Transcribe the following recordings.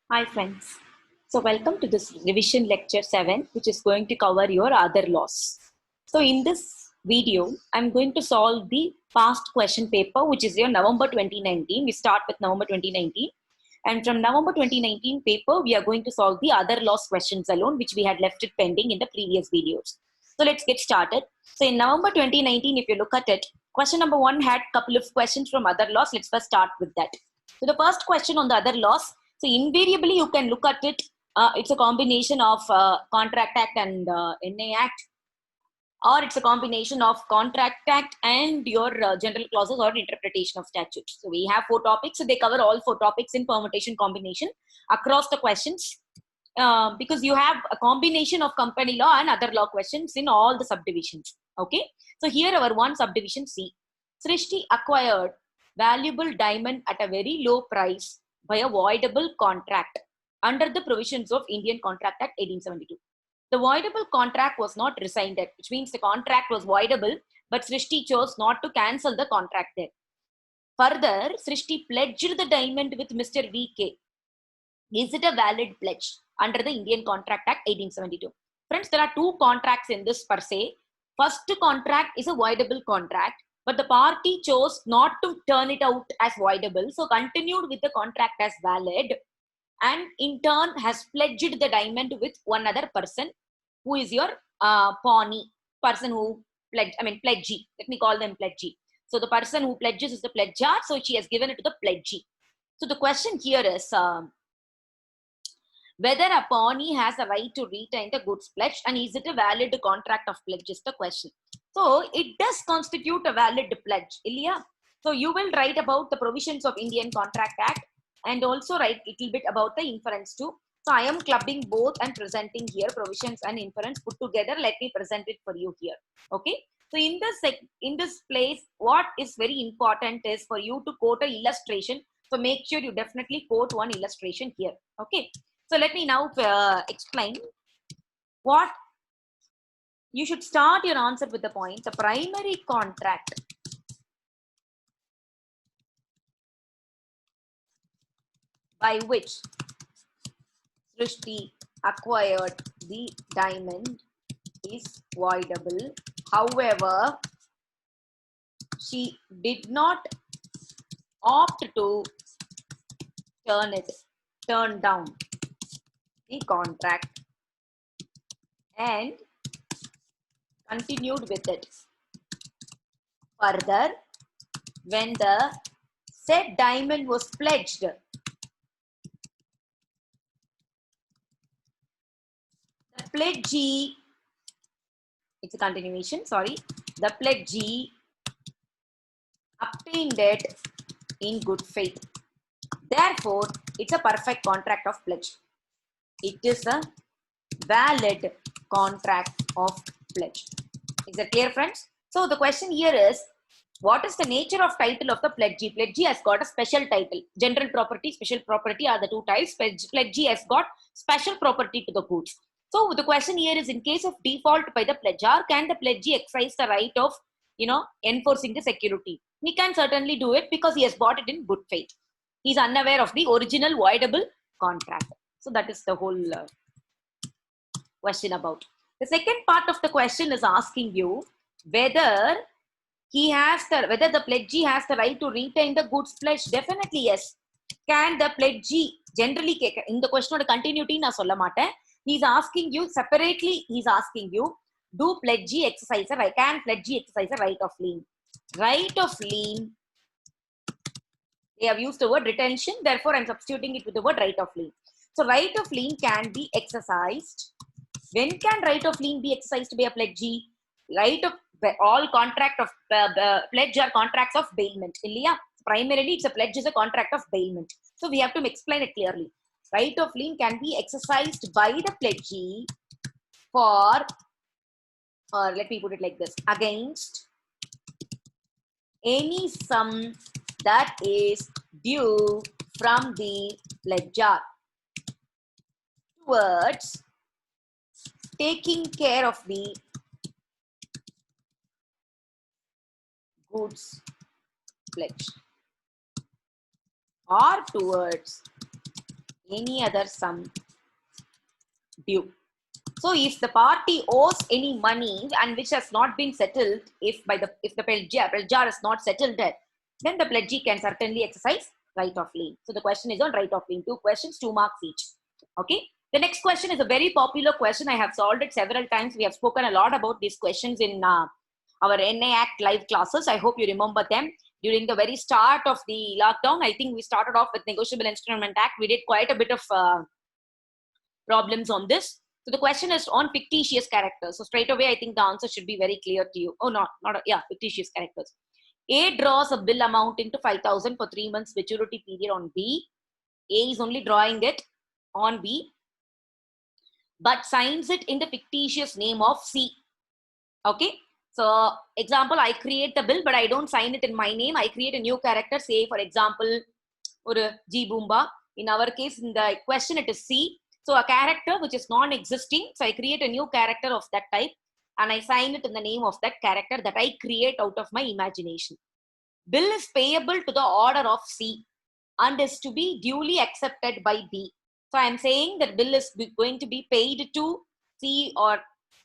Hi friends. So welcome to this revision lecture 7 which is going to cover your other laws. So in this video I'm going to solve the past question paper which is your November 2019. We start with November 2019 and from November 2019 paper we are going to solve the other laws questions alone which we had left it pending in the previous videos. So let's get started. So in November 2019 if you look at it, question number 1 had couple of questions from other laws. Let's first start with that. So the first question on the other laws, so invariably you can look at it. It's a combination of Contract Act and NA Act, or it's a combination of Contract Act and your general clauses or interpretation of statutes. So we have 4 topics. So they cover all 4 topics in permutation combination across the questions. Because you have a combination of company law and other law questions in all the subdivisions. Okay. So here our one subdivision C. Srishti acquired valuable diamond at a very low price by a voidable contract under the provisions of Indian Contract Act 1872. The voidable contract was not rescinded, which means the contract was voidable, but Srishti chose not to cancel the contract there. Further, Srishti pledged the diamond with Mr. V.K. Is it a valid pledge under the Indian Contract Act 1872? Friends, there are 2 contracts in this per se. First contract is a voidable contract, but the party chose not to turn it out as voidable, so continued with the contract as valid, and in turn has pledged the diamond with one other person who is your pawnee, person who pledgee. Let me call them pledgee. So the person who pledges is the pledger, so she has given it to the pledgee. So the question here is whether a pawnee has a right to retain the goods pledge, and is it a valid contract of pledge is the question. So it does constitute a valid pledge, Ilya. So you will write about the provisions of Indian Contract Act and also write a little bit about the inference too. So I am clubbing both and presenting here provisions and inference put together. Let me present it for you here. Okay. So in this place, what is very important is for you to quote an illustration. So make sure you definitely quote one illustration here. Okay. So let me now explain what you should start your answer with the point. The primary contract by which Srishti acquired the diamond is voidable. However, she did not opt to turn down the contract and continued with it. Further, when the said diamond was pledged, the pledgee, it's a continuation, sorry, the pledgee obtained it in good faith. Therefore, it's a perfect contract of pledge. It is a valid contract of pledge. Is that clear, friends? So the question here is, what is the nature of title of the pledgee? Pledgee has got a special title. General property, special property are the 2 types. Pledgee has got special property to the goods. So the question here is, in case of default by the pledger, can the pledgee exercise the right of, enforcing the security? He can certainly do it because he has bought it in good faith. He is unaware of the original voidable contract. So that is the whole question about. The second part of the question is asking you whether whether the pledgee has the right to retain the goods pledge. Definitely yes. Can the pledgee generally in the question of continuity na solla maten. He's asking you separately. He's asking you, do pledgee exercise a right? Can pledgee exercise a right of lien? Right of lien. They have used the word retention. Therefore, I'm substituting it with the word right of lien. So, right of lien can be exercised. When can right of lien be exercised by a pledgee? Right of all contract of pledge are contracts of bailment. Ilya, primarily it's a pledge is a contract of bailment. So we have to explain it clearly. Right of lien can be exercised by the pledgee for, or let me put it like this, against any sum that is due from the pledger towards taking care of the goods pledge or towards any other sum due. So if the party owes any money and which has not been settled, if the pledger is not settled it, then the pledgee can certainly exercise right of lien. So the question is on right of lien. 2 questions, 2 marks each. Okay. The next question is a very popular question. I have solved it several times. We have spoken a lot about these questions in our NI Act live classes. I hope you remember them. During the very start of the lockdown, I think we started off with Negotiable Instrument Act. We did quite a bit of problems on this. So the question is on fictitious characters. So straight away, I think the answer should be very clear to you. Oh, fictitious characters. A draws a bill amounting to 5,000 for 3 months maturity period on B. A is only drawing it on B, but signs it in the fictitious name of C. Okay. So example, I create the bill, but I don't sign it in my name. I create a new character, say for example, or G Boomba. In our case, in the question, it is C. So a character which is non-existing. So I create a new character of that type and I sign it in the name of that character that I create out of my imagination. Bill is payable to the order of C and is to be duly accepted by B. So I am saying that bill is going to be paid to C or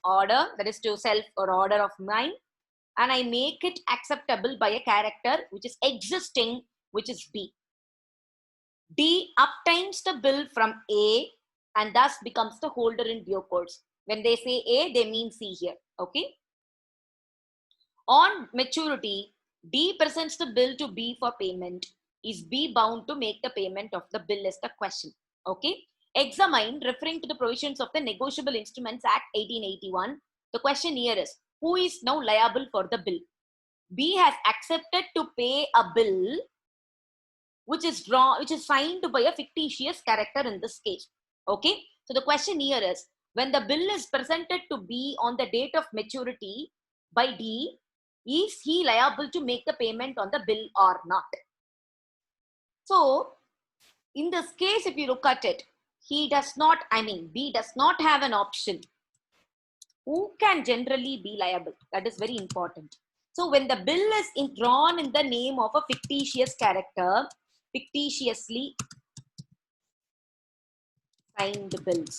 order, that is to self or order of mine, and I make it acceptable by a character which is existing, which is B. D obtains the bill from A and thus becomes the holder in due course. When they say A, they mean C here. Okay. On maturity, D presents the bill to B for payment. Is B bound to make the payment of the bill is the question. Okay. Examine, referring to the provisions of the Negotiable Instruments Act 1881. The question here is, who is now liable for the bill? B has accepted to pay a bill which is signed by a fictitious character in this case. Okay. So the question here is, when the bill is presented to B on the date of maturity by D, is he liable to make the payment on the bill or not? So in this case, if you look at it, B does not have an option. Who can generally be liable? That is very important. So when the bill is drawn in the name of a fictitious character, fictitiously signed bills,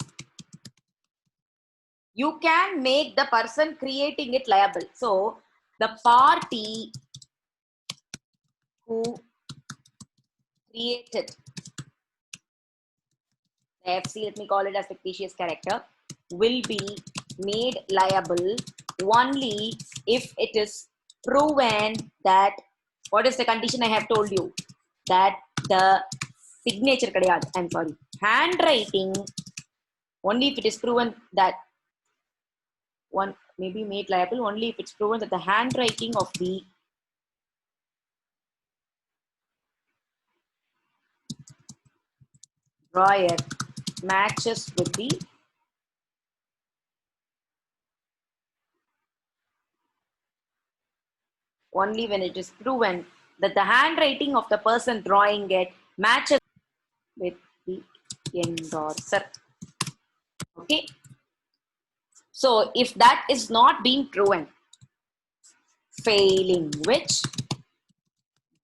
you can make the person creating it liable. So the party who created the FC, let me call it as fictitious character, will be made liable only if it is proven that, what is the condition I have told you? That the signature, handwriting, only if it is proven that one may be made liable only if it's proven that the handwriting of the drawer matches with the only when it is proven that the handwriting of the person drawing it matches with the endorser. Okay. So if that is not being proven, failing which,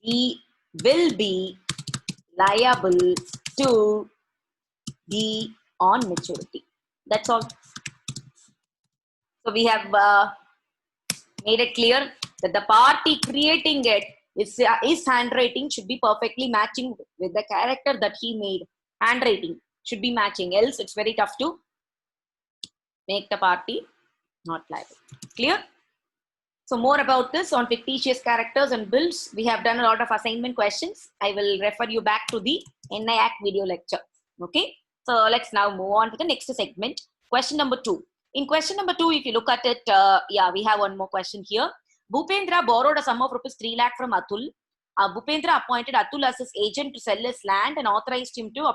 he will be liable to be on maturity. That's all. So we have made it clear that the party creating it, his handwriting should be perfectly matching with the character that he made. Handwriting should be matching, else it's very tough to make the party not liable. Clear? So more about this on fictitious characters and bills. We have done a lot of assignment questions. I will refer you back to the NI Act video lecture. Okay. So let's now move on to the next segment. Question number 2. In question number 2, if you look at it, we have one more question here. Bhupendra borrowed a sum of rupees 3 lakh from Atul. Bhupendra appointed Atul as his agent to sell his land and authorized him to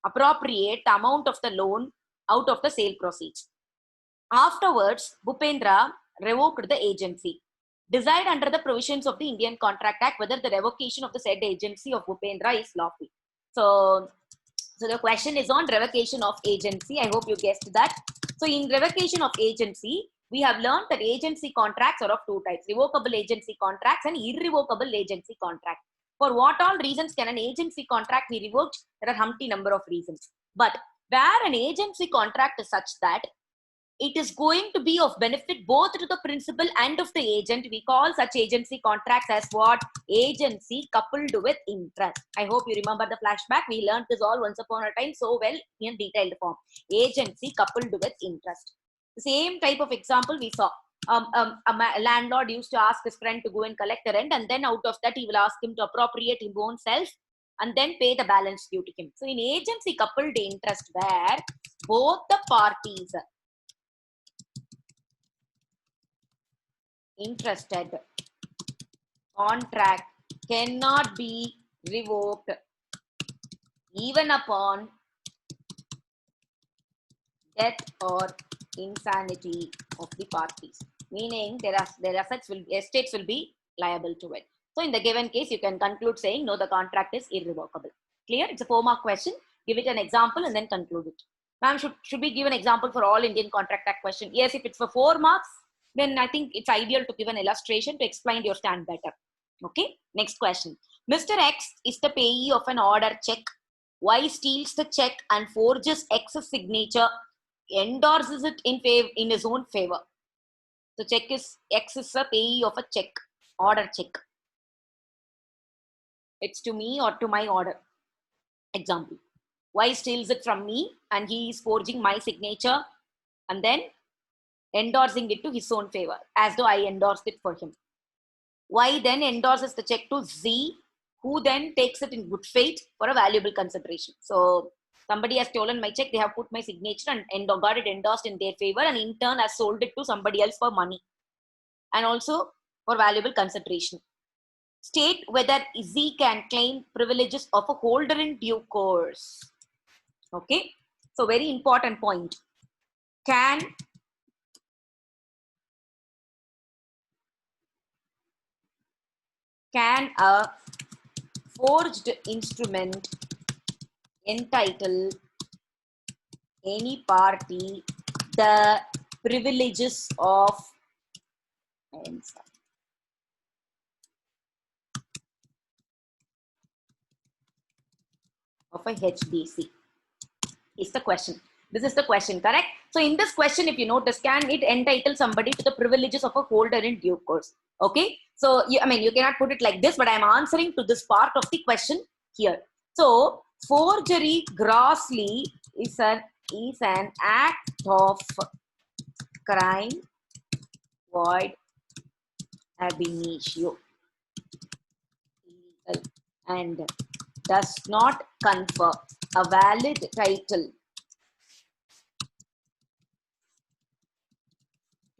appropriate the amount of the loan out of the sale proceeds. Afterwards, Bhupendra revoked the agency. Decide under the provisions of the Indian Contract Act whether the revocation of the said agency of Bhupendra is lawful. So the question is on revocation of agency. I hope you guessed that. So in revocation of agency, we have learned that agency contracts are of 2 types: revocable agency contracts and irrevocable agency contracts. For what all reasons can an agency contract be revoked? There are Humpty number of reasons. But where an agency contract is such that it is going to be of benefit both to the principal and of the agent, we call such agency contracts as what? Agency coupled with interest. I hope you remember the flashback. We learned this all once upon a time so well in detailed form. Agency coupled with interest. The same type of example we saw. A landlord used to ask his friend to go and collect the rent, and then out of that he will ask him to appropriate his own self and then pay the balance due to him. So in agency coupled interest, where both the parties interested, contract cannot be revoked even upon death or insanity of the parties. Meaning their estates will be liable to it. So in the given case, you can conclude saying no, the contract is irrevocable. Clear? It's a 4-mark question. Give it an example and then conclude it. Ma'am, should we give an example for all Indian Contract Act question? Yes, if it's for 4 marks, then I think it's ideal to give an illustration to explain your stand better. Okay, next question. Mr. X is the payee of an order check. Y steals the check and forges X's signature, endorses it in his own favor. So X is a payee of a check, order check. It's to me or to my order. Example. Y steals it from me and he is forging my signature and then endorsing it to his own favor as though I endorsed it for him. Y then endorses the check to Z, who then takes it in good faith for a valuable consideration. So somebody has stolen my check, they have put my signature and got it endorsed in their favor, and in turn has sold it to somebody else for money and also for valuable consideration. State whether Z can claim privileges of a holder in due course. Okay, so very important point. Can a forged instrument entitle any party the privileges of a HDC? Is the question. This is the question, correct? So in this question, if you notice, can it entitle somebody to the privileges of a holder in due course? Okay. So, you cannot put it like this, but I'm answering to this part of the question here. So, forgery grossly is an act of crime void ab initio, illegal, and does not confer a valid title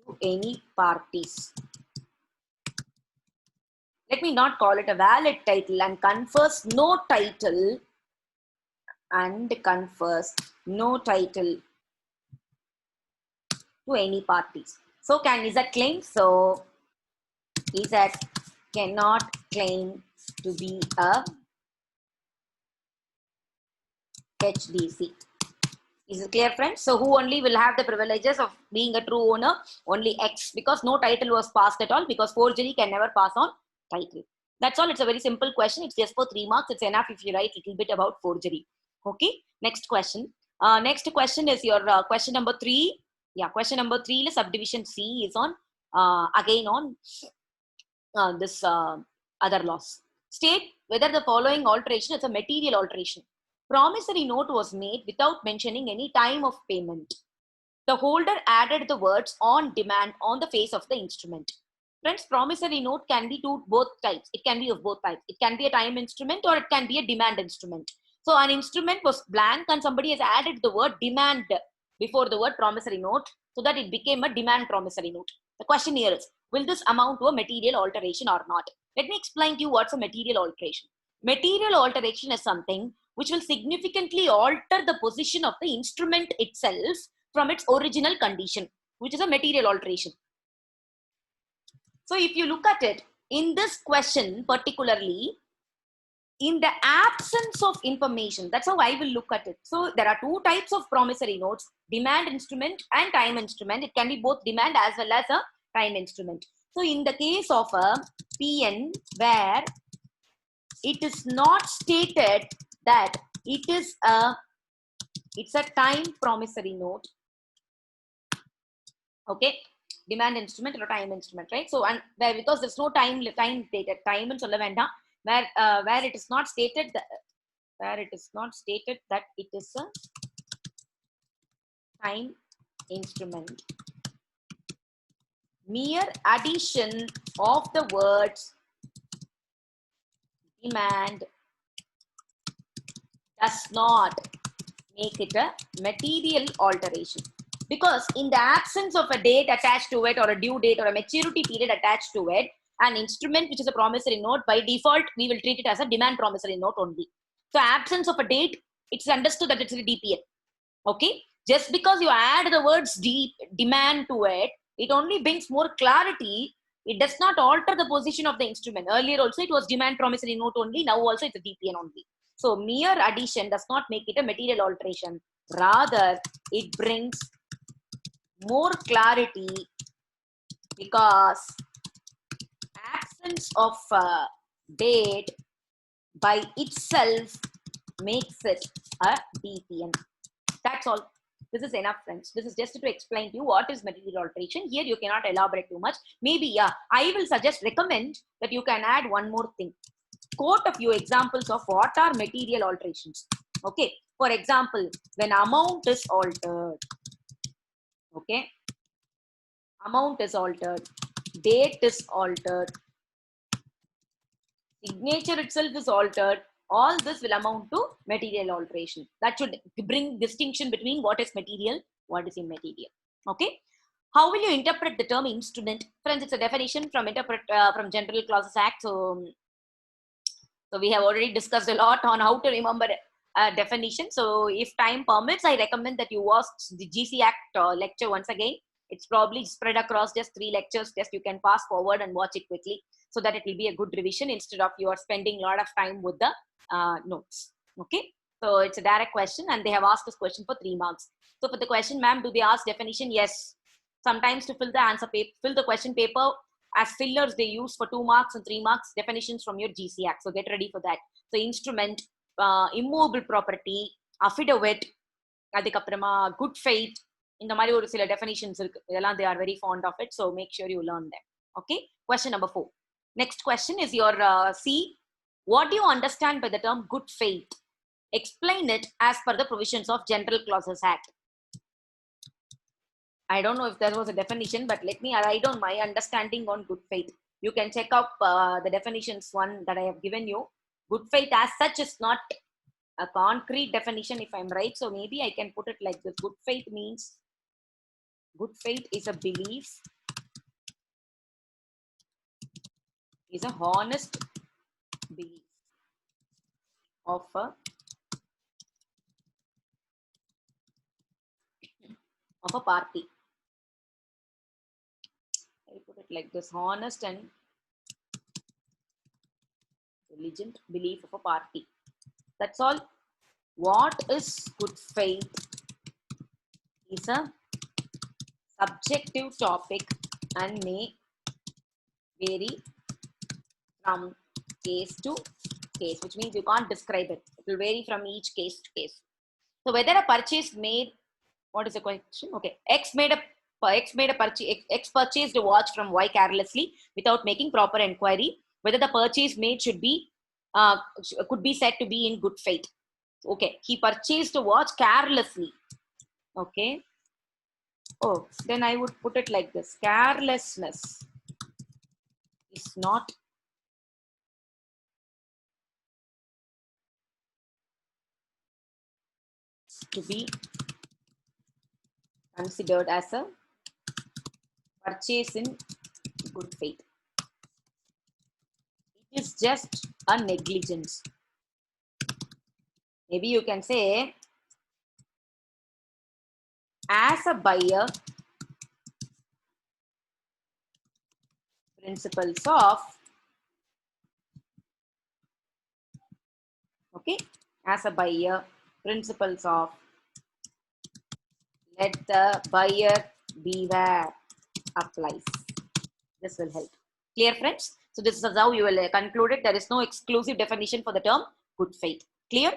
to any parties. Let me not call it a valid title, and confers no title to any parties. So is that claim? So is that cannot claim to be a HDC. Is it clear, friends? So who only will have the privileges of being a true owner? Only X, because no title was passed at all, because forgery can never pass on title. That's all. It's a very simple question. It's just for 3 marks. It's enough if you write a little bit about forgery. Okay. Next question. Next question is your question number 3. Yeah, question number 3. Subdivision C is on again on this other loss. State whether the following alteration is a material alteration. Promissory note was made without mentioning any time of payment. The holder added the words on demand on the face of the instrument. Friends, promissory note can be both types. It can be of both types. It can be a time instrument or it can be a demand instrument. So an instrument was blank and somebody has added the word demand before the word promissory note so that it became a demand promissory note. The question here is, will this amount to a material alteration or not? Let me explain to you what's a material alteration. Material alteration is something which will significantly alter the position of the instrument itself from its original condition, which is a material alteration. So if you look at it, in this question particularly, in the absence of information, that's how I will look at it. So there are 2 types of promissory notes, demand instrument and time instrument. It can be both demand as well as a time instrument. So in the case of a PN where it is not stated that it's a time promissory note. Okay, demand instrument or time instrument, right? So, and where, because there's no time dated, time and solla venda, where it is not stated that, it is a time instrument, mere addition of the words demand does not make it a material alteration. Because in the absence of a date attached to it, or a due date or a maturity period attached to it, an instrument which is a promissory note, by default we will treat it as a demand promissory note only. So absence of a date, it's understood that it's a DPN. Okay, just because you add the words demand to it, it only brings more clarity. It does not alter the position of the instrument. Earlier also it was demand promissory note only, now also it's a DPN only. So mere addition does not make it a material alteration. Rather, it brings more clarity, because absence of a date by itself makes it a DPN. That's all. This is enough, friends. This is just to explain to you what is material alteration. Here you cannot elaborate too much. Maybe, yeah, I will recommend that you can add one more thing. Quote a few examples of what are material alterations. Okay, for example, when amount is altered, okay, amount is altered, date is altered, signature itself is altered, all this will amount to material alteration. That should bring distinction between what is material, what is immaterial. Okay, how will you interpret the term instrument? Friends, it's a definition from from General Clauses Act. So we have already discussed a lot on how to remember a definition. So if time permits, I recommend that you watch the GC Act lecture once again. It's probably spread across just 3 lectures. Just you can pass forward and watch it quickly, so that it will be a good revision instead of you are spending a lot of time with the notes. Okay. So it's a direct question, and they have asked this question for 3 marks. So for the question, ma'am, do they ask definition? Yes. Sometimes to fill the answer paper, fill the question paper, as fillers they use for 2 marks and 3 marks definitions from your GC Act. So get ready for that. So instrument, immovable property, affidavit, adikaprama, good faith, in the Mario Sila definitions, they are very fond of it. So make sure you learn them. Okay. Question number 4. Next question is your C. What do you understand by the term good faith? Explain it as per the provisions of General Clauses Act. I don't know if there was a definition, but let me write down my understanding on good faith. You can check up the definitions one that I have given you. Good faith as such is not a concrete definition, if I'm right. So maybe I can put it like this. Good faith means, good faith is a belief, is a honest belief of a party. I put it like this: honest and diligent belief of a party. That's all. What is good faith is a subjective topic and may vary from case to case, which means you can't describe it. It will vary from each case to case. So whether a purchase made, what is the question? Okay, X purchased a watch from Y carelessly without making proper inquiry. Whether the purchase made should be could be said to be in good faith. Okay, he purchased a watch carelessly. Okay. Oh, then I would put it like this: carelessness is not to be considered as a purchase in good faith. It is just a negligence. Maybe you can say, as a buyer, principles of, okay, as a buyer, principles of, let the buyer beware applies. This will help. Clear, friends? So this is how you will conclude it. There is no exclusive definition for the term good faith. Clear?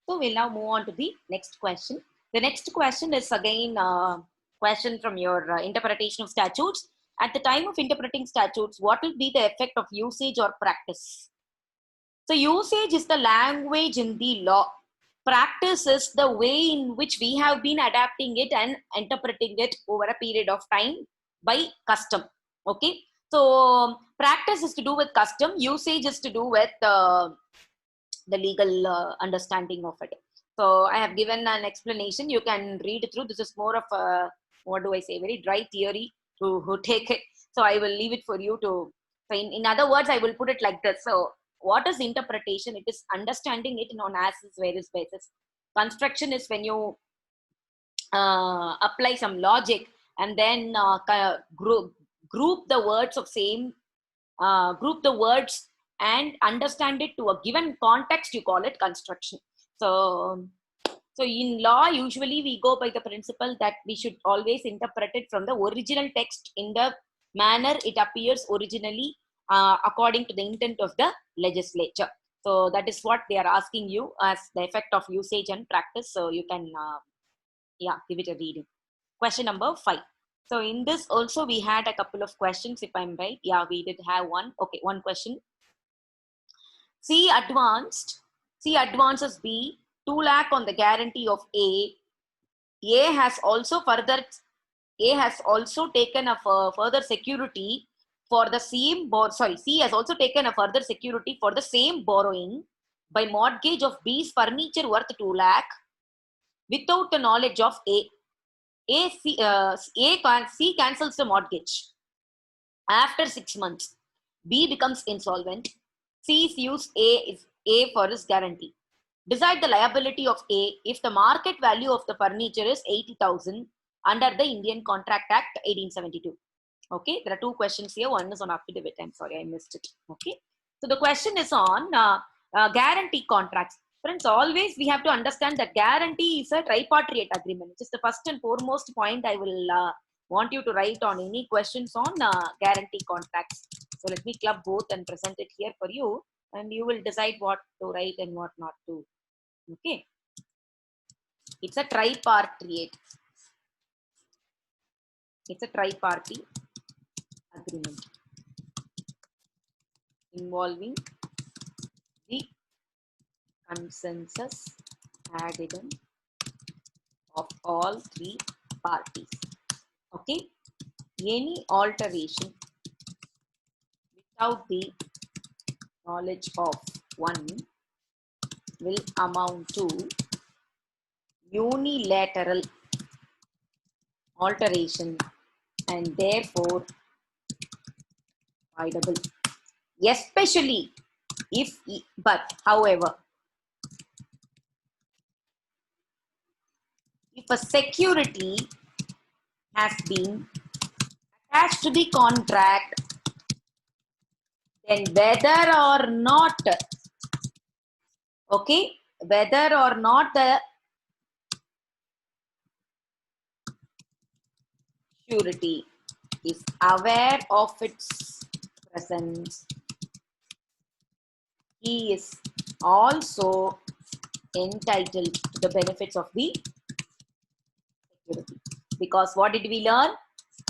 So we'll now move on to the next question. The next question is again a question from your interpretation of statutes. At the time of interpreting statutes, what will be the effect of usage or practice? So usage is the language in the law. Practice is the way in which we have been adapting it and interpreting it over a period of time by custom. Okay. So practice is to do with custom. Usage is to do with the legal understanding of it. So I have given an explanation. You can read through. This is more of a, what do I say, very dry theory to take it. So I will leave it for you to, so in other words, I will put it like this. So what is interpretation? It is understanding it on as is various basis. Construction is when you apply some logic and then group the words of same, group the words and understand it to a given context, you call it construction. So in law, usually we go by the principle that we should always interpret it from the original text in the manner it appears originally, according to the intent of the legislature. So that is what they are asking you as the effect of usage and practice. So you can, give it a reading. Question number 5. So in this also we had a couple of questions, if I'm right. Yeah, we did have one. Okay, one question. C advances B 2 lakh on the guarantee of A. A has also taken a further security for the same C has also taken a further security for the same borrowing by mortgage of B's furniture worth 2 lakh without the knowledge of A. C cancels the mortgage. After 6 months, B becomes insolvent. C's use A for his guarantee. Decide the liability of A if the market value of the furniture is 80,000 under the Indian Contract Act 1872. Okay, there are two questions here. One is on affidavit. I'm sorry, I missed it. Okay, so the question is on guarantee contracts. Friends, always we have to understand that guarantee is a tripartite agreement, which is the first and foremost point I will want you to write on any questions on guarantee contracts. So let me club both and present it here for you, and you will decide what to write and what not to. Okay, it's a tripartite. It's a tripartite agreement involving the consensus addendum of all three parties. Okay, any alteration without the knowledge of one will amount to unilateral alteration and therefore voidable. Especially if, but however, if a security has been attached to the contract, then whether or not, okay, whether or not the surety is aware of its presence, he is also entitled to the benefits of the security. Because what did we learn?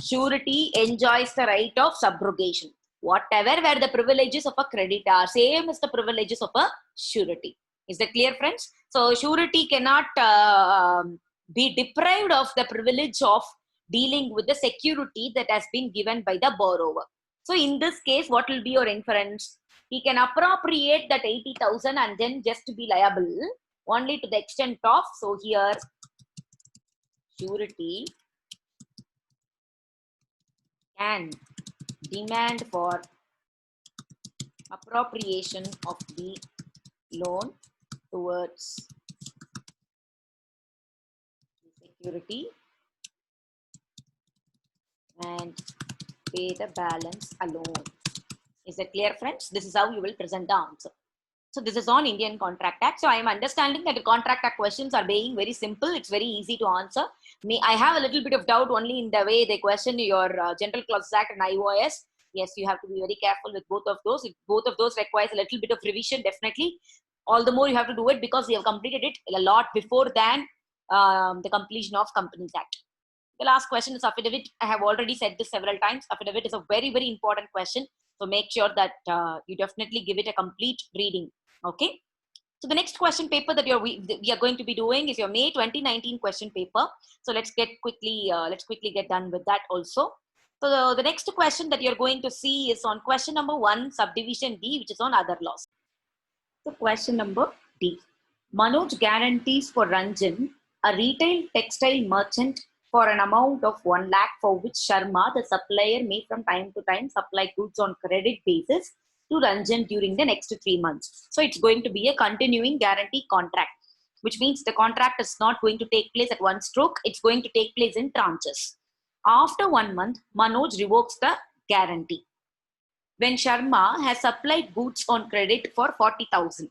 Surety enjoys the right of subrogation. Whatever were the privileges of a creditor, same as the privileges of a surety. Is that clear, friends? So surety cannot be deprived of the privilege of dealing with the security that has been given by the borrower. So in this case, what will be your inference? He can appropriate that 80,000 and then just be liable only to the extent of, so here, surety can demand for appropriation of the loan towards the security and pay the balance alone. Is that clear, friends? This is how you will present the answer. So this is on Indian Contract Act. So I am understanding that the Contract Act questions are being very simple. It's very easy to answer. I have a little bit of doubt only in the way they question your General Clauses Act and IOS. Yes, you have to be very careful with both of those. If both of those requires a little bit of revision, definitely. All the more you have to do it because we have completed it a lot before than the completion of Companies Act. The last question is affidavit. I have already said this several times. Affidavit is a very, very important question. So make sure that you definitely give it a complete reading. Okay. So the next question paper that we are going to be doing is your May 2019 question paper. So let's quickly get done with that also. So the next question that you're going to see is on question number 1, subdivision D, which is on other laws. So question number D. Manoj guarantees for Ranjan, a retail textile merchant, for an amount of 1 lakh for which Sharma, the supplier, may from time to time supply goods on credit basis to Ranjan during the next 3 months. So it's going to be a continuing guarantee contract, which means the contract is not going to take place at one stroke. It's going to take place in tranches. After 1 month, Manoj revokes the guarantee when Sharma has supplied goods on credit for 40,000.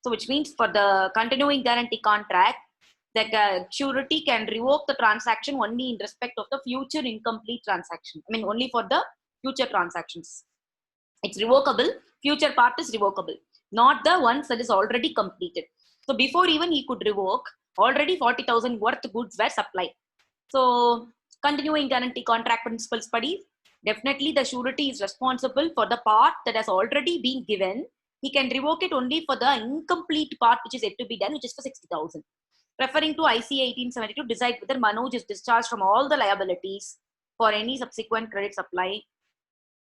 So which means for the continuing guarantee contract, the surety can revoke the transaction only in respect of the future incomplete transaction. I mean, only for the future transactions. It's revocable. Future part is revocable, not the ones that is already completed. So before even he could revoke, already 40,000 worth goods were supplied. So continuing guarantee contract principles study. Definitely the surety is responsible for the part that has already been given. He can revoke it only for the incomplete part which is yet to be done, which is for 60,000. Referring to ICA 1872, decide whether Manoj is discharged from all the liabilities for any subsequent credit supply.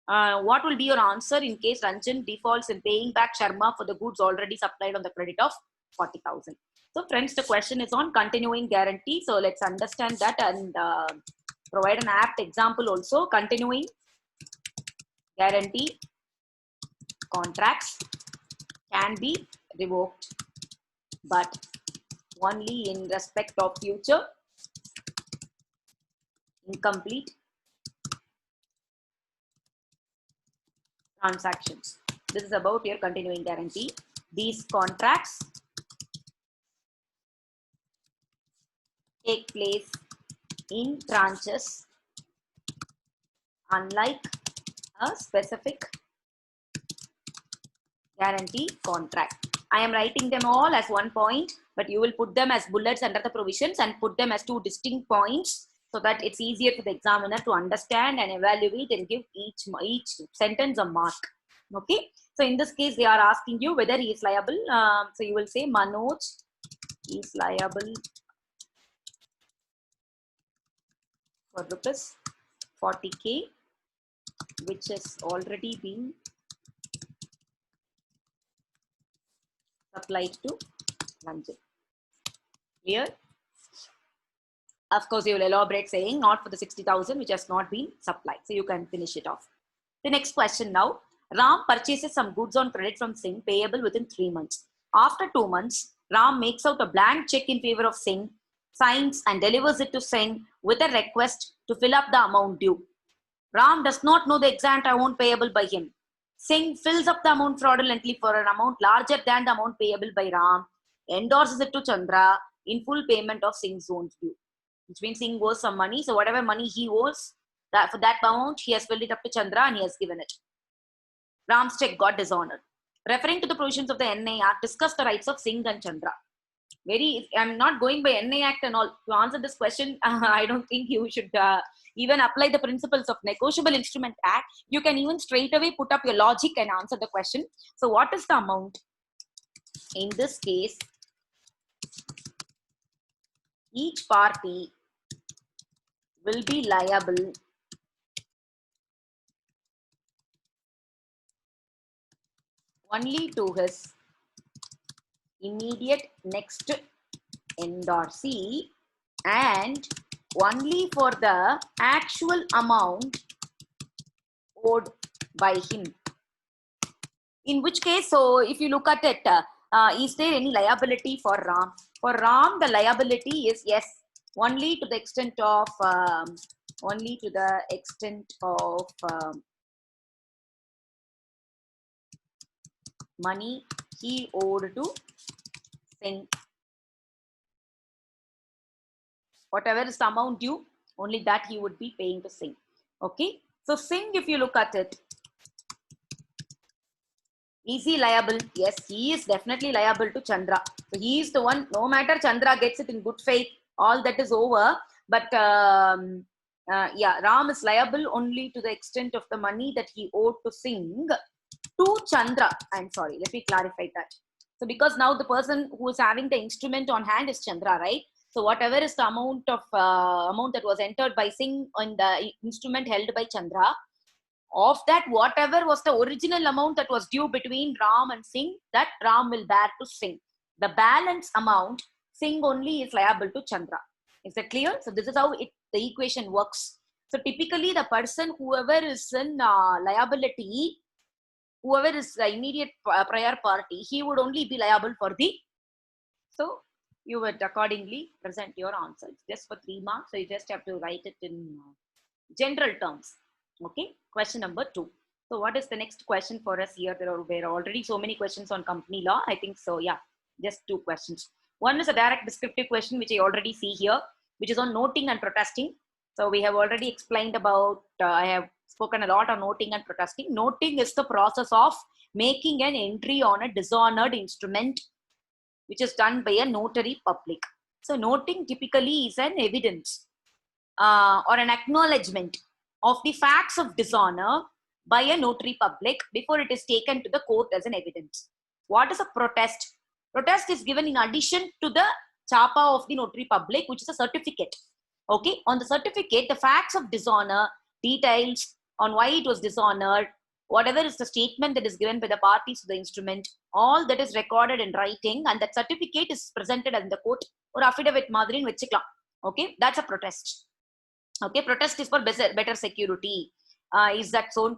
What will be your answer in case Ranjan defaults in paying back Sharma for the goods already supplied on the credit of 40,000? So friends, the question is on continuing guarantee. So let's understand that and provide an apt example also. Continuing guarantee contracts can be revoked, but only in respect of future incomplete transactions. This is about your continuing guarantee. These contracts take place in tranches, unlike a specific guarantee contract. I am writing them all as one point, but you will put them as bullets under the provisions and put them as 2 distinct points so that it's easier for the examiner to understand and evaluate and give each sentence a mark. Okay. So in this case, they are asking you whether he is liable. So you will say Manoj is liable for rupees 40k, which has already been supplied to Ranjan. Here, of course, you will elaborate saying not for the 60,000 which has not been supplied. So you can finish it off. The next question now. Ram purchases some goods on credit from Singh payable within 3 months. After 2 months, Ram makes out a blank check in favor of Singh, signs and delivers it to Singh with a request to fill up the amount due. Ram does not know the exact amount payable by him. Singh fills up the amount fraudulently for an amount larger than the amount payable by Ram, endorses it to Chandra in full payment of Singh's own due. Which means Singh owes some money. So whatever money he owes, that for that amount, he has filled it up to Chandra and he has given it. Ram's check got dishonored. Referring to the provisions of the NA Act, discuss the rights of Singh and Chandra. I'm not going by NA Act and all. To answer this question, I don't think you should even apply the principles of Negotiable Instrument Act. You can even straight away put up your logic and answer the question. So what is the amount? In this case, each party will be liable only to his immediate next endorsee and only for the actual amount owed by him. In which case, so if you look at it, is there any liability for Ram? For Ram, the liability is yes, only to the extent of money he owed to Singh. Whatever is the amount due, only that he would be paying to Singh. Okay. So Singh, if you look at it, Is he liable? Yes, he is definitely liable to Chandra. So he is the one, no matter Chandra gets it in good faith, all that is over. But yeah, Ram is liable only to the extent of the money that he owed to Singh to Chandra. I'm sorry, let me clarify that. So because now the person who is having the instrument on hand is Chandra, right? So whatever is the amount that was entered by Singh on the instrument held by Chandra, of that, whatever was the original amount that was due between Ram and Singh, that Ram will bear to Singh. The balance amount, Singh only is liable to Chandra. Is that clear? So this is how the equation works. So typically the person, whoever is in liability, whoever is the immediate prior party, he would only be liable for the, so you would accordingly present your answers. Just for 3 marks, so you just have to write it in general terms. Okay, question number 2. So what is the next question for us here? There were already so many questions on company law. I think so, yeah, just 2 questions. One is a direct descriptive question, which I already see here, which is on noting and protesting. So we have already explained about, I have spoken a lot on noting and protesting. Noting is the process of making an entry on a dishonored instrument, which is done by a notary public. So noting typically is an evidence or an acknowledgement of the facts of dishonor by a notary public before it is taken to the court as an evidence. What is a protest? Protest is given in addition to the chapa of the notary public, which is a certificate. Okay, on the certificate, the facts of dishonor, details on why it was dishonored, whatever is the statement that is given by the parties to the instrument, all that is recorded in writing, and that certificate is presented in the court or affidavit madrin vechikalam. Okay, that's a protest. Okay, protest is for better security. Is that so?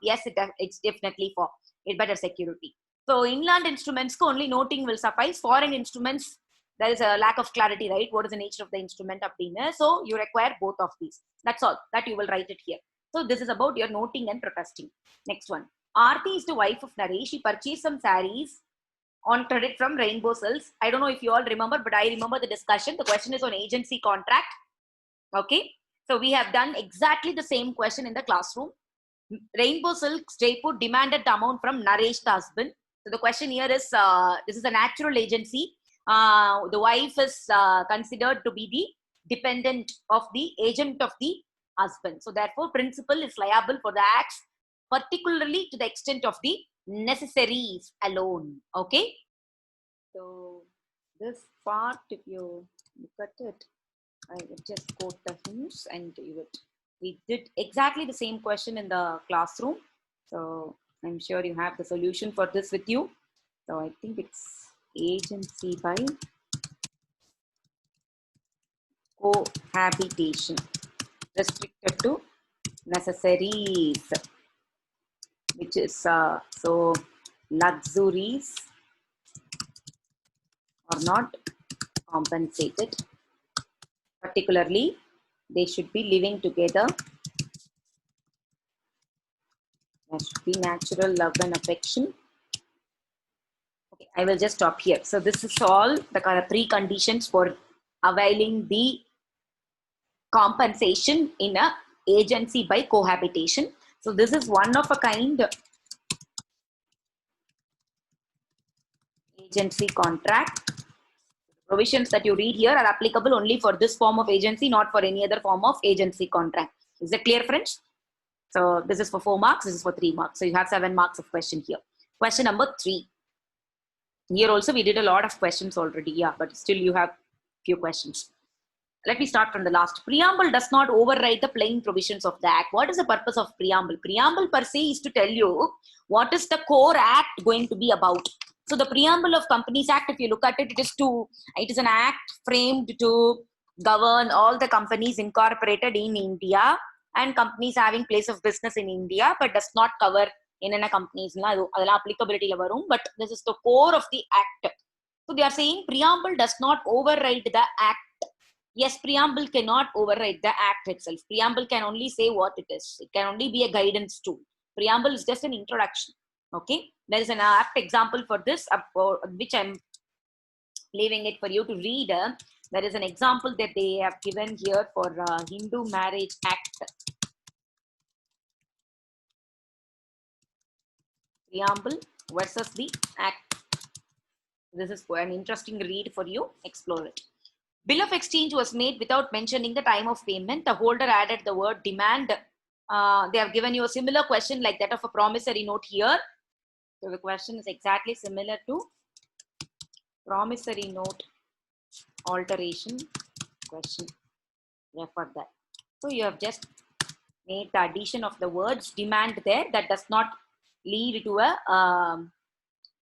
Yes, it's definitely for better security. So inland instruments only noting will suffice. Foreign instruments, there is a lack of clarity, right? What is the nature of the instrument up there? So you require both of these. That's all that you will write it here. So this is about your noting and protesting. Next one. Aarti is the wife of Naresh. She purchased some sarees on credit from Rainbow Silks. I don't know if you all remember, but I remember the discussion. The question is on agency contract. Okay. So we have done exactly the same question in the classroom. Rainbow Silks Jaipur demanded the amount from Naresh, the husband. So the question here is, this is a natural agency. The wife is considered to be the dependent of the agent of the husband. So therefore, principal is liable for the acts, particularly to the extent of the necessaries alone. Okay. So this part, if you look at it, I would just quote the hints and we did exactly the same question in the classroom. So I'm sure you have the solution for this with you. So I think it's agency by cohabitation restricted to necessaries, which is so luxuries are not compensated. Particularly, they should be living together. There should be natural love and affection. Okay, I will just stop here. So this is all the kind of preconditions for availing the compensation in a agency by cohabitation. So this is one of a kind agency contract. Provisions that you read here are applicable only for this form of agency, not for any other form of agency contract. Is that clear, friends? So this is for 4 marks, this is for 3 marks. So you have 7 marks of question here. Question number 3. Here also we did a lot of questions already, yeah, but still you have few questions. Let me start from the last. Preamble does not override the plain provisions of the act. What is the purpose of preamble? Preamble per se is to tell you what is the core act going to be about. So the preamble of Companies Act, if you look at it, it is an act framed to govern all the companies incorporated in India and companies having place of business in India, but does not cover in companies. Applicability, but this is the core of the act. So they are saying preamble does not override the act. Yes, preamble cannot override the act itself. Preamble can only say what it is. It can only be a guidance tool. Preamble is just an introduction. Okay, there is an apt example for this, which I'm leaving it for you to read. There is an example that they have given here for Hindu Marriage Act. Preamble versus the act. This is an interesting read for you. Explore it. Bill of exchange was made without mentioning the time of payment. The holder added the word demand. They have given you a similar question like that of a promissory note here. So the question is exactly similar to promissory note alteration question. Refer that. So you have just made the addition of the words demand there. That does not lead to a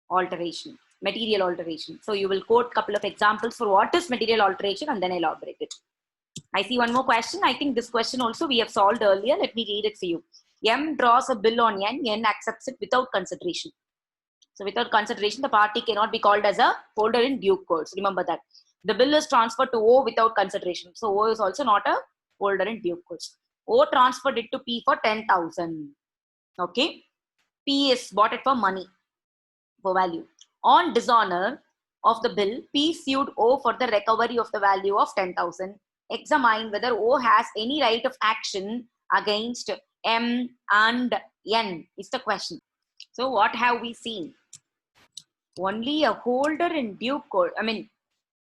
alteration, material alteration. So you will quote a couple of examples for what is material alteration and then elaborate it. I see one more question. I think this question also we have solved earlier. Let me read it for you. M draws a bill on N. N accepts it without consideration. So without consideration, the party cannot be called as a holder in due course. Remember that. The bill is transferred to O without consideration. So O is also not a holder in due course. O transferred it to P for 10,000. Okay. P is bought it for money, for value. On dishonor of the bill, P sued O for the recovery of the value of 10,000. Examine whether O has any right of action against M and N is the question. So what have we seen? Only a holder in due course,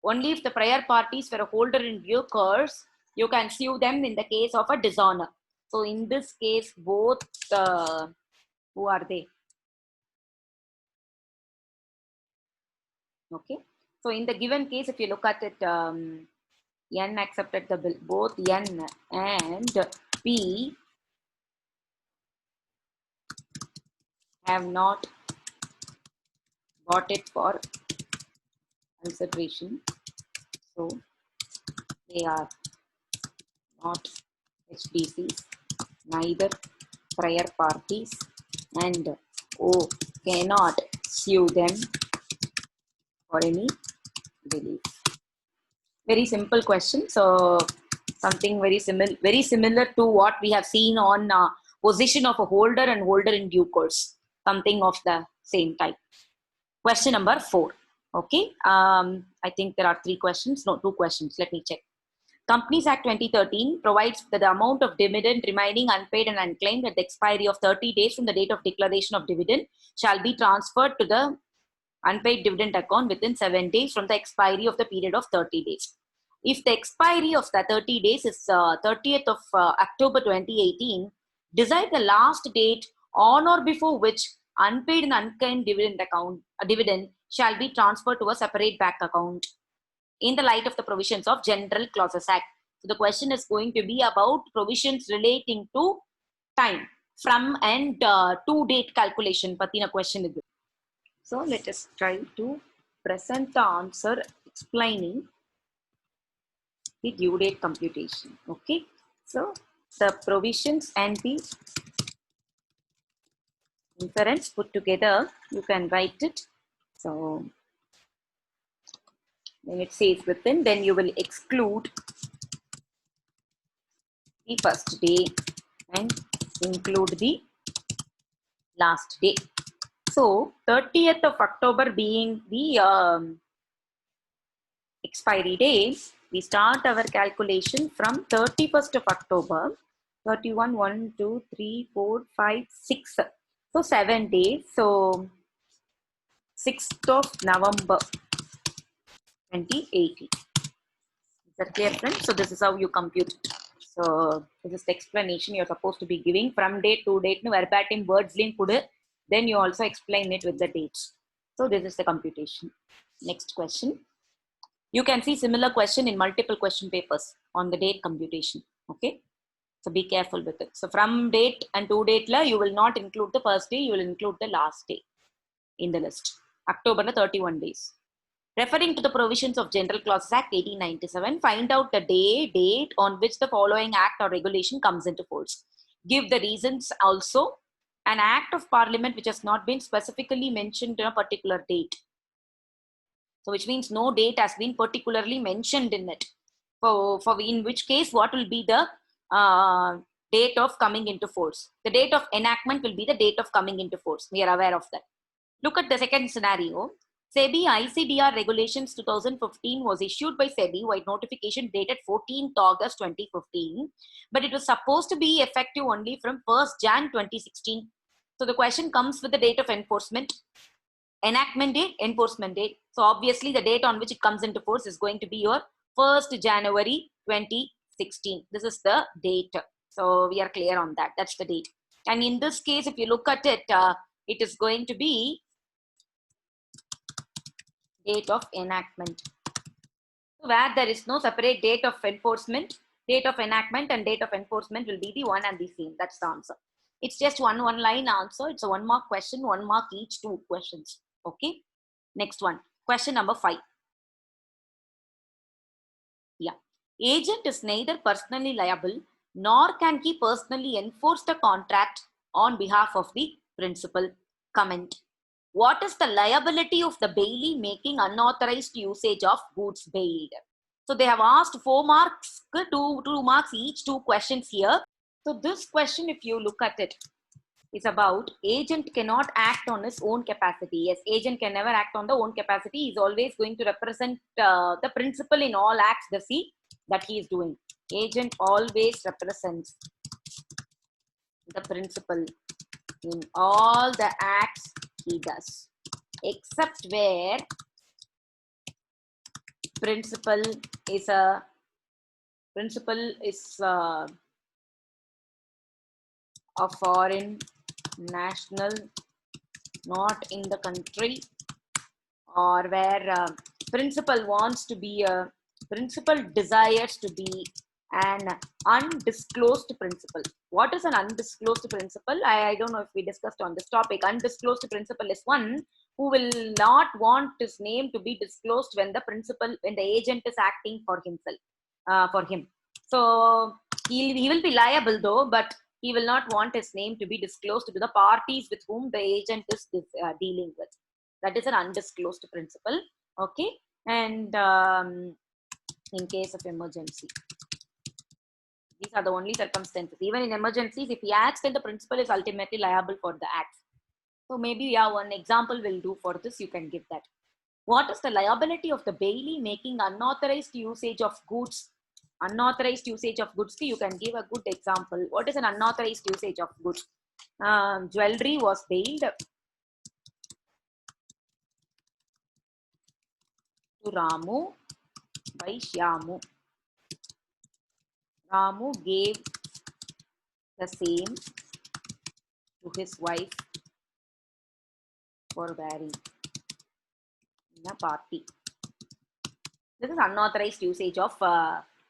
only if the prior parties were a holder in due course, you can sue them in the case of a dishonor. So in this case, both, who are they? Okay. So in the given case, if you look at it, N accepted the bill. Both N and P have not bought it for consideration. So they are not HDCs, neither prior parties, and O cannot sue them for any relief. Very simple question. So something very similar to what we have seen on position of a holder and holder in due course. Something of the same type. Question number 4. Okay. I think there are 3 questions. No, 2 questions. Let me check. Companies Act 2013 provides that the amount of dividend remaining unpaid and unclaimed at the expiry of 30 days from the date of declaration of dividend shall be transferred to the unpaid dividend account within 7 days from the expiry of the period of 30 days. If the expiry of the 30 days is 30th of October 2018, decide the last date on or before which unpaid and unclaimed dividend shall be transferred to a separate bank account in the light of the provisions of General Clauses Act. So the question is going to be about provisions relating to time from and to date calculation. Patina question is. So let us try to present the answer explaining the due date computation. Okay. So the provisions and the inference put together, you can write it. So when it says within, then you will exclude the first day and include the last day. So 30th of October being the expiry day, we start our calculation from 31st of October, 31, 1, 2, 3, 4, 5, 6. So 7 days. So 6th of November 2018. Is that clear, friends? So this is how you compute it. So this is the explanation you're supposed to be giving from date to date. Verbatim words link kudu. Then you also explain it with the dates. So this is the computation. Next question. You can see similar question in multiple question papers on the date computation. Okay. So be careful with it. So from date and to date, you will not include the first day. You will include the last day in the list. October 31 days. Referring to the provisions of General Clauses Act 1897, find out the date on which the following act or regulation comes into force. Give the reasons also. An act of parliament which has not been specifically mentioned in a particular date. So which means no date has been particularly mentioned in it. For in which case, what will be the date of coming into force? The date of enactment will be the date of coming into force. We are aware of that. Look at the second scenario. SEBI ICDR Regulations 2015 was issued by SEBI with notification dated 14th August 2015, but it was supposed to be effective only from 1st Jan 2016. So the question comes with the date of enforcement. Enactment date, enforcement date. So obviously the date on which it comes into force is going to be your 1st January 2016. This is the date. So we are clear on that. That's the date. And in this case, if you look at it, it is going to be date of enactment. So where there is no separate date of enforcement, date of enactment and date of enforcement will be the one and the same. That's the answer. It's just one line answer. It's a 1 mark question, 1 mark each, 2 questions. Okay. Next one. Question number 5. Yeah. Agent is neither personally liable nor can he personally enforce the contract on behalf of the principal. Comment. What is the liability of the bailee making unauthorized usage of goods bailed? So they have asked 4 marks, 2 marks each, 2 questions here. So this question, if you look at it, is about agent cannot act on his own capacity. Yes, agent can never act on the own capacity. He is always going to represent the principal in all acts that he is doing. Agent always represents the principal in all the acts he does, except where principal is a foreign national, not in the country, or where principal wants to be a principal desires to be an undisclosed principal. What is an undisclosed principal? I don't know if we discussed on this topic. Undisclosed principal is one who will not want his name to be disclosed when the agent is acting for himself, for him. So he will be liable though, but he will not want his name to be disclosed to the parties with whom the agent is dealing with. That is an undisclosed principal. Okay. And in case of emergency, these are the only circumstances. Even in emergencies, if he acts, then the principal is ultimately liable for the act. So maybe, yeah, one example will do for this. You can give that. What is the liability of the bailee making unauthorized usage of goods? Unauthorized usage of goods. You can give a good example. What is an unauthorized usage of goods? Jewelry was bailed to Ramu by Shyamu. Ramu gave the same to his wife for wearing in a party. This is unauthorized usage of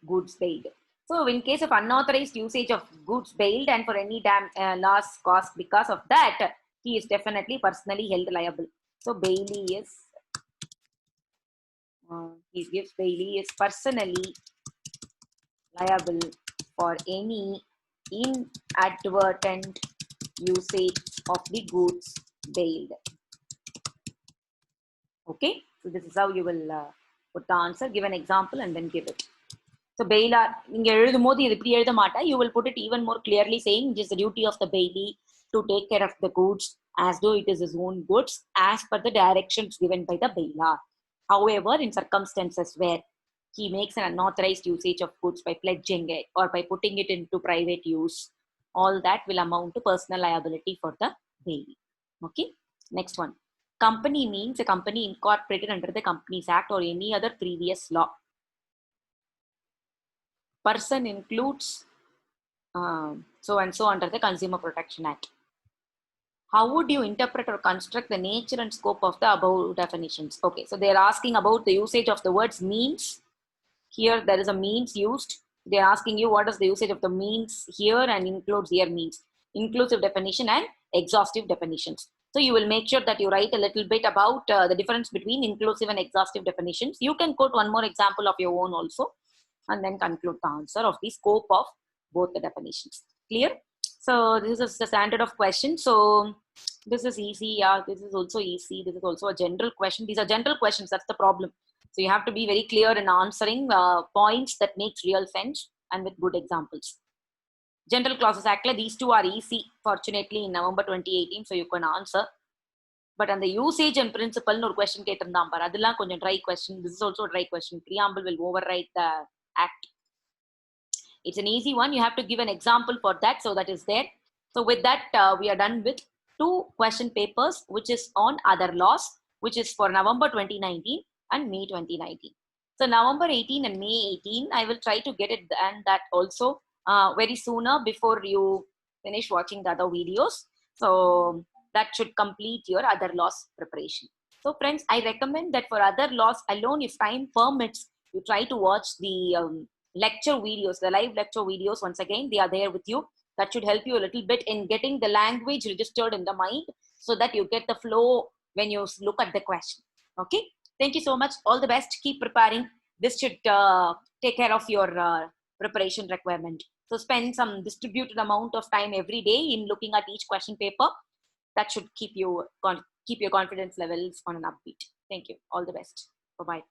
goods bailed. So in case of unauthorized usage of goods bailed and for any loss caused because of that, he is definitely personally held liable. So bailee is, bailee is personally liable for any inadvertent usage of the goods bailed. Okay, so this is how you will put the answer. Give an example and then give it. So bail, you will put it even more clearly, saying it is the duty of the bailee to take care of the goods as though it is his own goods as per the directions given by the bailer. However, in circumstances where he makes an unauthorized usage of goods by pledging it or by putting it into private use, all that will amount to personal liability for the bailee. Okay, next one. Company means a company incorporated under the Companies Act or any other previous law. Person includes so and so under the Consumer Protection Act. How would you interpret or construct the nature and scope of the above definitions? Okay, so they're asking about the usage of the words means. Here there is a means used. They're asking you what is the usage of the means here, and includes here means. Inclusive definition and exhaustive definitions. So you will make sure that you write a little bit about the difference between inclusive and exhaustive definitions. You can quote one more example of your own also, and then conclude the answer of the scope of both the definitions. Clear? So this is the standard of question. So this is easy. Yeah, this is also easy. This is also a general question. These are general questions. That's the problem. So you have to be very clear in answering points that makes real sense and with good examples. General Clauses Act, these two are easy, fortunately, in November 2018, so you can answer. But on the usage and principle, no question ketirundam par. Adilla konjam dry question. This is also a dry question. Preamble will override the act. It's an easy one. You have to give an example for that, so that is there. So with that, we are done with two question papers, which is on other laws, which is for November 2019 and May 2019. So November 18 and May 18, I will try to get it and that also very sooner before you finish watching the other videos. So that should complete your other laws preparation. So friends, I recommend that for other laws alone, if time permits, you try to watch the lecture videos, the live lecture videos. Once again, they are there with you. That should help you a little bit in getting the language registered in the mind so that you get the flow when you look at the question. Okay. Thank you so much. All the best. Keep preparing. This should take care of your preparation requirement. So spend some distributed amount of time every day in looking at each question paper. That should keep your confidence levels on an upbeat. Thank you. All the best. Bye-bye.